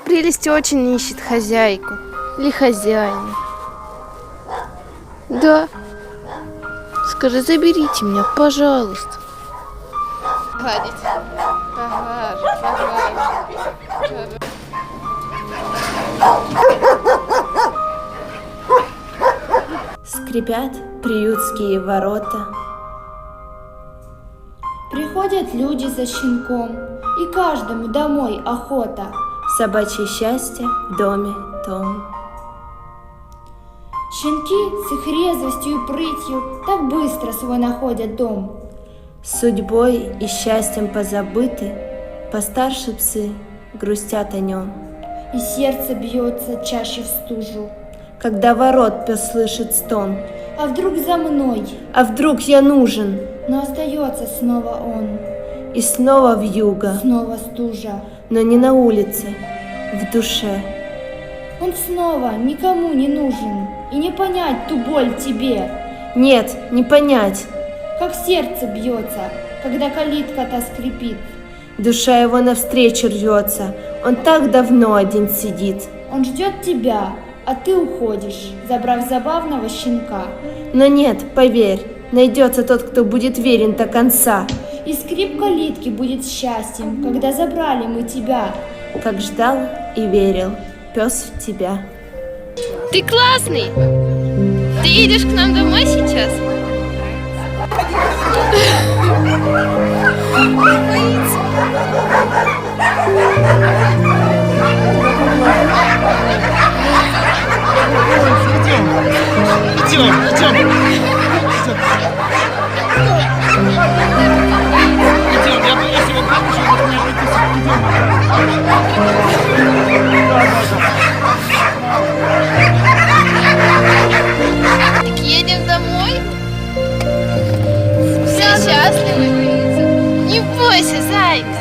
Прелесть очень ищет хозяйку или хозяина. Да. Скажи, заберите меня, пожалуйста. Гладить. Поглажу. Скрипят приютские ворота. Приходят люди за щенком, и каждому домой охота. Собачье счастье в доме том. Щенки с их резвостью и прытью так быстро свой находят дом. Судьбой и счастьем позабыты, постарше псы грустят о нем. И сердце бьется чаще в стужу. Когда ворот пес слышит стон. А вдруг за мной? А вдруг я нужен? Но остается снова он. И снова вьюга. Снова стужа. Но не на улице, в душе. Он снова никому не нужен. И не понять ту боль тебе. Нет, не понять. Как сердце бьется, когда калитка-то скрипит. Душа его навстречу рвется. Он так давно один сидит. Он ждет тебя, а ты уходишь, забрав забавного щенка. Но нет, поверь, найдется тот, кто будет верен до конца. И скрип калитки будет счастьем, когда забрали мы тебя. Как ждал и верил пес в тебя. Ты классный! Ты едешь к нам домой сейчас? Идем. Я себе покажу, вот у меня Так едем домой? Все счастливы? Не бойся, зайка!